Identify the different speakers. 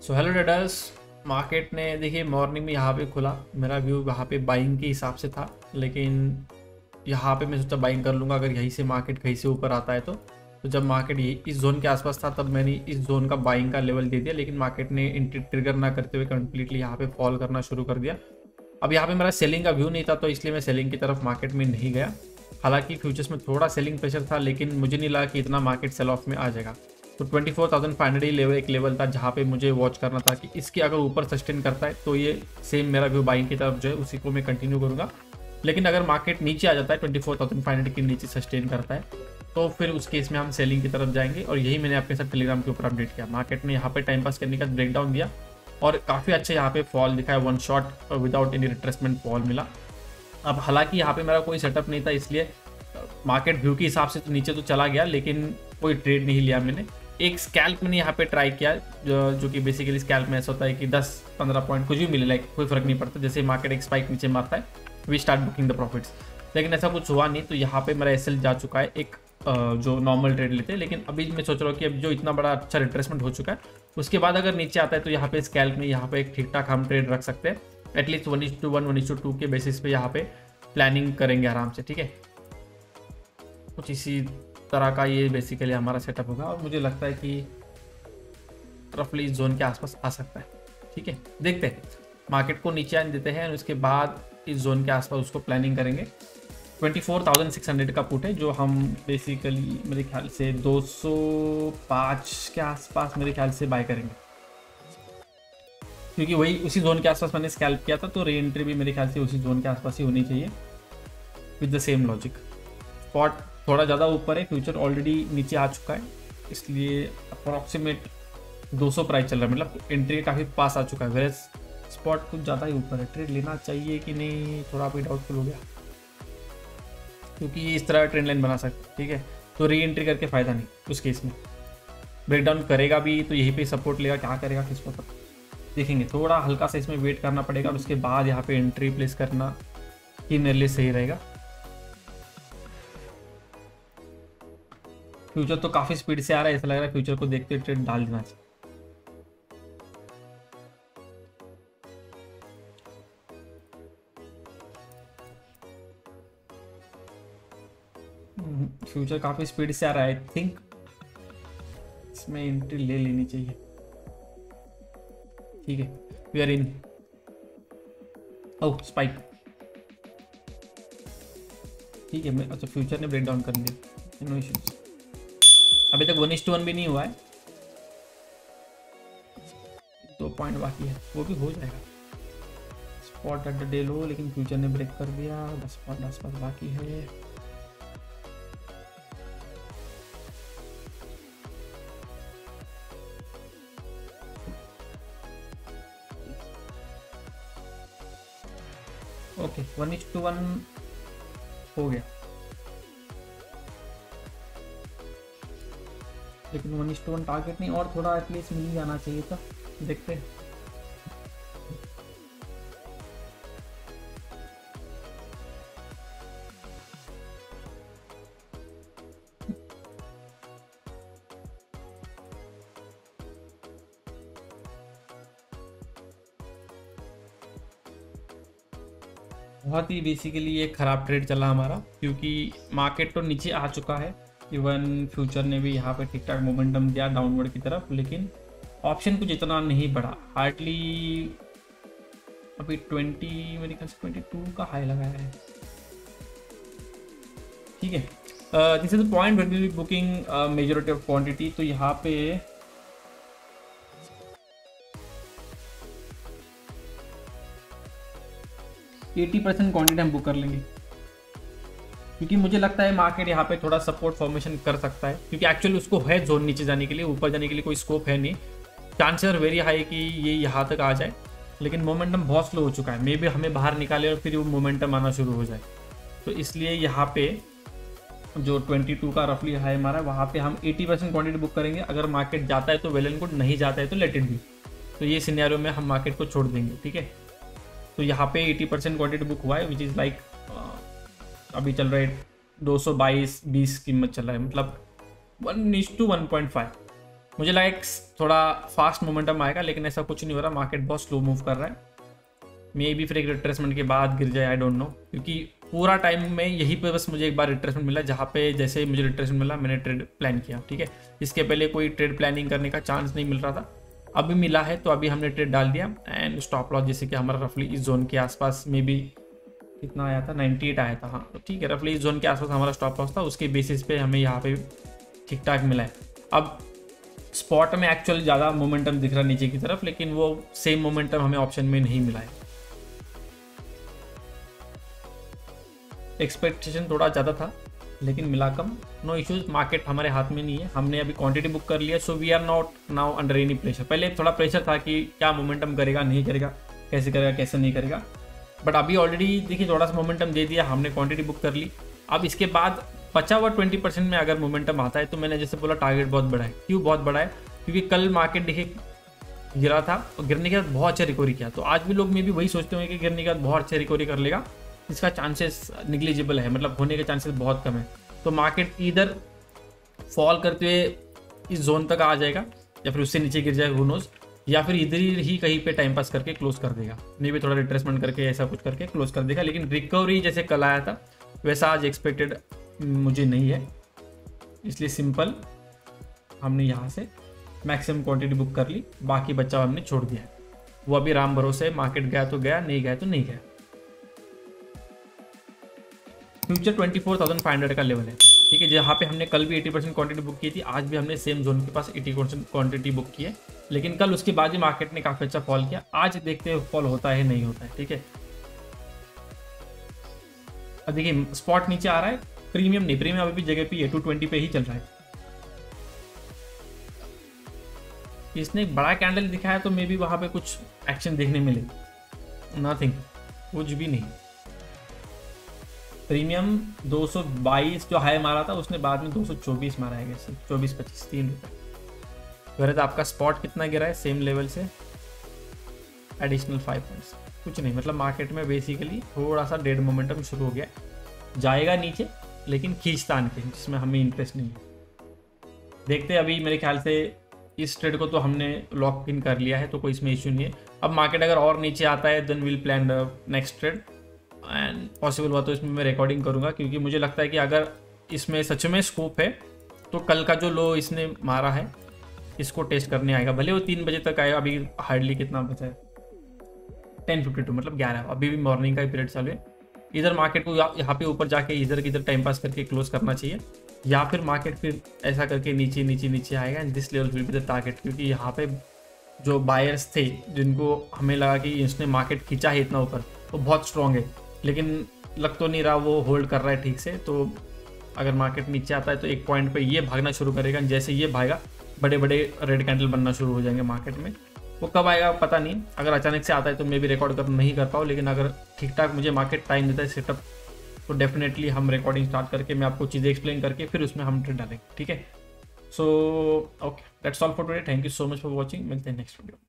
Speaker 1: So hello traders, market ने देखिए morning में यहाँ पे खुला, मेरा व्यू यहाँ पे बाइंग के हिसाब से था, लेकिन यहाँ पे मैं सोचा बाइंग कर लूँगा अगर यहीं से मार्केट कहीं से ऊपर आता है तो जब मार्केट ये इस जोन के आसपास था तब मैंने इस जोन का बाइंग का लेवल दे दिया, लेकिन मार्केट ने ट्रिगर ना करते हुए कंप्लीटली यहाँ पे फॉल करना शुरू कर दिया। अब यहाँ पे मेरा सेलिंग का व्यू नहीं था तो इसलिए मैं सेलिंग की तरफ मार्केट में नहीं गया। हालांकि फ्यूचर्स में थोड़ा सेलिंग प्रेशर था, लेकिन मुझे नहीं लगा कि इतना मार्केट सेल ऑफ में आ जाएगा। तो 24,500 ही लेवल एक लेवल था जहाँ पे मुझे वॉच करना था कि इसके अगर ऊपर सस्टेन करता है तो ये सेम मेरा व्यू बाइंग की तरफ जो है उसी को मैं कंटिन्यू करूँगा। लेकिन अगर मार्केट नीचे आ जाता है 24,500 के नीचे सस्टेन करता है तो फिर उस केस में हम सेलिंग की तरफ जाएंगे। और यही मैंने अपने साथ टेलीग्राम के ऊपर अपडेट किया। मार्केट ने यहाँ पे टाइम पास करने का ब्रेकडाउन दिया और काफ़ी अच्छा यहाँ पे फॉल दिखाया, one shot without any retracement fall मिला। अब हालांकि यहाँ पे मेरा कोई सेटअप नहीं था, इसलिए मार्केट व्यू के हिसाब से तो नीचे तो चला गया, लेकिन कोई ट्रेड नहीं लिया मैंने। एक स्कैल्प मैंने यहाँ पे ट्राई किया, जो कि बेसिकली स्कैल्प में ऐसा होता है कि 10-15 पॉइंट कुछ भी मिले, लाइक कोई फर्क नहीं पड़ता। जैसे मार्केट एक स्पाइक नीचे मारता है, we start booking the profits, लेकिन ऐसा कुछ हुआ नहीं। तो यहाँ पे मेरा एसएल जा चुका है एक जो नॉर्मल ट्रेड लेते हैं। लेकिन अभी मैं सोच रहा हूँ कि अब जो इतना बड़ा अच्छा रिट्रेसमेंट हो चुका है उसके बाद अगर नीचे आता है तो यहाँ पे स्कैल्प में यहाँ पे एक ठीक ठाक हम ट्रेड रख सकते हैं। एटलीस्ट 1:1 1:2 के बेसिस पे यहाँ पे प्लानिंग करेंगे आराम से, ठीक है। कुछ इसी तरह का ये बेसिकली हमारा सेटअप होगा और मुझे लगता है कि रफली इस जोन के आसपास आ सकता है, ठीक है। देखते हैं, मार्केट को नीचे आने देते हैं और उसके बाद इस जोन के आसपास उसको प्लानिंग करेंगे। 24,600 का पुट है जो हम बेसिकली मेरे ख्याल से 205 के आसपास मेरे ख्याल से बाय करेंगे, क्योंकि वही उसी जोन के आसपास मैंने स्कैल्प किया था। तो री एंट्री भी मेरे ख्याल से उसी जोन के आसपास ही होनी चाहिए with the same logic. Spot थोड़ा ज़्यादा ऊपर है, फ्यूचर ऑलरेडी नीचे आ चुका है, इसलिए अप्रॉक्सीमेट 200 प्राइस चल रहा है, मतलब एंट्री काफ़ी पास आ चुका है। वेरे स्पॉट कुछ ज़्यादा ही ऊपर है, ट्रेड लेना चाहिए कि नहीं थोड़ा भी डाउटफुल हो गया, क्योंकि ये इस तरह ट्रेंड लाइन बना सकते, ठीक है। तो री एंट्री करके फ़ायदा नहीं, उस केस में ब्रेकडाउन करेगा भी तो यहीं पे सपोर्ट लेगा, क्या करेगा किसको पता, देखेंगे। थोड़ा हल्का सा इसमें वेट करना पड़ेगा और उसके बाद यहाँ पे एंट्री प्लेस करना ही मेरे लिए सही रहेगा। फ्यूचर तो काफ़ी स्पीड से आ रहा है, ऐसा लग रहा है फ्यूचर को देखते हुए ट्रेड डाल देना चाहिए। फ्यूचर काफ़ी स्पीड से आ रहा है, आई थिंक इसमें एंट्री ले लेनी चाहिए, ठीक है। We are in. Oh spike, ठीक है। मैं अच्छा फ्यूचर ने ब्रेकडाउन कर दिया, नो इश्यूज। अभी तक 1:1 भी नहीं हुआ है, 2 पॉइंट बाकी है, वो भी हो जाएगा। स्पॉट एट द डे लो, लेकिन फ्यूचर ने ब्रेक कर दिया, 10 पॉइंट आसपास बाकी है। ओके 1:1 हो गया, लेकिन 1:1 टारगेट नहीं, और थोड़ा एटलीस्ट मिल जाना चाहिए था, देखते हैं। बहुत ही बेसिकली एक ख़राब ट्रेड चला हमारा, क्योंकि मार्केट तो नीचे आ चुका है, इवन फ्यूचर ने भी यहाँ पे ठीक ठाक मोमेंटम दिया डाउनवर्ड की तरफ, लेकिन ऑप्शन कुछ इतना नहीं बढ़ा, हार्डली अभी 20 मेरे ख्याल से 22 का हाई लगाया है, ठीक है। This is point booking majority of quantity. तो यहाँ पे 80% क्वांटिटी हम बुक कर लेंगे, क्योंकि मुझे लगता है मार्केट यहाँ पे थोड़ा सपोर्ट फॉर्मेशन कर सकता है, क्योंकि एक्चुअली उसको है जोन नीचे जाने के लिए, ऊपर जाने के लिए कोई स्कोप है नहीं। चांसेस वेरी हाई कि ये यहाँ तक आ जाए, लेकिन मोमेंटम बहुत स्लो हो चुका है, मे बी हमें बाहर निकाले और फिर वो मोमेंटम आना शुरू हो जाए। तो इसलिए यहाँ पे जो 22 का रफली हाई हमारा, वहाँ पे हम 80% क्वांटिटी बुक करेंगे। अगर मार्केट जाता है तो वेल एंड गुड, नहीं जाता है तो लेट इट बी। तो ये सिनेरियो में हम मार्केट को छोड़ देंगे, ठीक है। तो यहाँ पे 80% क्वांटिटी बुक हुआ है, विच इज़ लाइक अभी चल रहा है 222 कीमत चल रहा है, मतलब 1:1.5। मुझे लगा एक थोड़ा फास्ट मोमेंटम आएगा, लेकिन ऐसा कुछ नहीं हो रहा, मार्केट बहुत स्लो मूव कर रहा है। मे बी फिर एक रिट्रेसमेंट के बाद गिर जाए, आई डोंट नो, क्योंकि पूरा टाइम में यहीं पे बस मुझे एक बार रिट्रेसमेंट मिला, जहाँ पे जैसे मुझे रिट्रेसमेंट मिला मैंने ट्रेड प्लान किया, ठीक है। इसके पहले कोई ट्रेड प्लानिंग करने का चांस नहीं मिल रहा था, अभी मिला है तो अभी हमने ट्रेड डाल दिया। एंड स्टॉप लॉस जैसे कि हमारा रफली इस जोन के आसपास में भी कितना आया था, 98 आया था, हाँ तो ठीक है, रफली इस जोन के आसपास हमारा स्टॉप लॉस था, उसके बेसिस पे हमें यहाँ पे ठीक ठाक मिला है। अब स्पॉट में एक्चुअली ज़्यादा मोमेंटम दिख रहा है नीचे की तरफ, लेकिन वो सेम मोमेंटम हमें ऑप्शन में नहीं मिला है। एक्सपेक्टेशन थोड़ा ज़्यादा था लेकिन मिला कम, नो इश्यूज, मार्केट हमारे हाथ में नहीं है, हमने अभी क्वांटिटी बुक कर लिया, so we are not now under any pressure. पहले थोड़ा प्रेशर था कि क्या मोमेंटम करेगा नहीं करेगा, कैसे करेगा कैसे नहीं करेगा, बट अभी ऑलरेडी देखिए थोड़ा सा मोमेंटम दे दिया, हमने क्वांटिटी बुक कर ली। अब इसके बाद बचा हुआ 20% में अगर मोमेंटम आता है तो मैंने जैसे बोला टारगेट बहुत बड़ा है। क्यों बहुत बड़ा है? क्योंकि कल मार्केट देखिए गिरा था और गिरने के बाद बहुत अच्छा रिकवरी किया, तो आज भी लोग में भी वही सोचते होंगे कि गिरने के बाद बहुत अच्छा रिकवरी कर लेगा, इसका चांसेस निग्लिजिबल है, मतलब होने के चांसेस बहुत कम है। तो मार्केट इधर फॉल करते हुए इस जोन तक आ जाएगा या फिर उससे नीचे गिर जाएगा, हू नोज, या फिर इधर ही कहीं पे टाइम पास करके क्लोज कर देगा, नहीं भी थोड़ा रिट्रेसमेंट करके ऐसा कुछ करके क्लोज कर देगा। लेकिन रिकवरी जैसे कल आया था वैसा आज एक्सपेक्टेड मुझे नहीं है, इसलिए सिंपल हमने यहाँ से मैक्सिमम क्वांटिटी बुक कर ली, बाकी बच्चा हमने छोड़ दिया है, वो अभी राम भरोसे, मार्केट गया तो गया, नहीं गया तो नहीं गया। फ्यूचर 24,500 का लेवल है, ठीक है, जहाँ पे हमने कल भी 80% क्वांटिटी बुक की थी, आज भी हमने सेम जोन के पास 80% क्वांटिटी बुक की है, लेकिन कल उसके बाद ही मार्केट ने काफ़ी अच्छा फॉल किया, आज देखते हैं फॉल होता है नहीं होता है, ठीक है। अब देखिए स्पॉट नीचे आ रहा है, प्रीमियम नहीं, प्रीमियम अभी भी जगह पे 220 पे ही चल रहा है। इसने एक बड़ा कैंडल दिखाया तो मे बी वहाँ पे कुछ एक्शन देखने मिले, नथिंग, कुछ भी नहीं। प्रीमियम 222 जो हाई मारा था उसने बाद में 224 मारा है, 24-25 3 रुपये। गलत आपका स्पॉट कितना गिरा है सेम लेवल से, एडिशनल 5 पॉइंट्स, कुछ नहीं, मतलब मार्केट में बेसिकली थोड़ा सा डेड मोमेंटम शुरू हो गया, जाएगा नीचे लेकिन खींचतान के, जिसमें हमें इंटरेस्ट नहीं है। देखते अभी मेरे ख्याल से इस ट्रेड को तो हमने लॉक इन कर लिया है, तो कोई इसमें इश्यू नहीं है। अब मार्केट अगर और नीचे आता है then will plan the next trade, and possible हुआ तो इसमें मैं रिकॉर्डिंग करूंगा, क्योंकि मुझे लगता है कि अगर इसमें सच में स्कोप है तो कल का जो लो इसने मारा है इसको टेस्ट करने आएगा, भले वो 3 बजे तक आएगा, अभी हार्डली कितना बचा है 10:52, मतलब 11, अभी भी मॉर्निंग का ही पीरियड चालू है। इधर मार्केट को यहाँ पे ऊपर जाके इधर किधर टाइम पास करके क्लोज करना चाहिए, या फिर मार्केट फिर ऐसा करके नीचे नीचे नीचे आएगा, and this level will be the target, क्योंकि यहाँ पे जो बायर्स थे जिनको हमें लगा कि इसने मार्केट खींचा है इतना ऊपर, वो बहुत स्ट्रॉन्ग है, लेकिन लग तो नहीं रहा वो होल्ड कर रहा है ठीक से। तो अगर मार्केट नीचे आता है तो एक पॉइंट पे ये भागना शुरू करेगा, जैसे ये भागा बड़े बड़े रेड कैंडल बनना शुरू हो जाएंगे मार्केट में। वो कब आएगा पता नहीं, अगर अचानक से आता है तो मैं भी रिकॉर्ड कर नहीं कर पाऊँ, लेकिन अगर ठीक ठाक मुझे मार्केट टाइम देता है सेटअप, तो डेफिनेटली हम रिकॉर्डिंग स्टार्ट करके मैं आपको चीज़ें एक्सप्लेन करके फिर उसमें हम ट्रेड डालेंगे, ठीक है। So okay, that's all for today, thank you so much for watching, मिलते हैं नेक्स्ट वीडियो।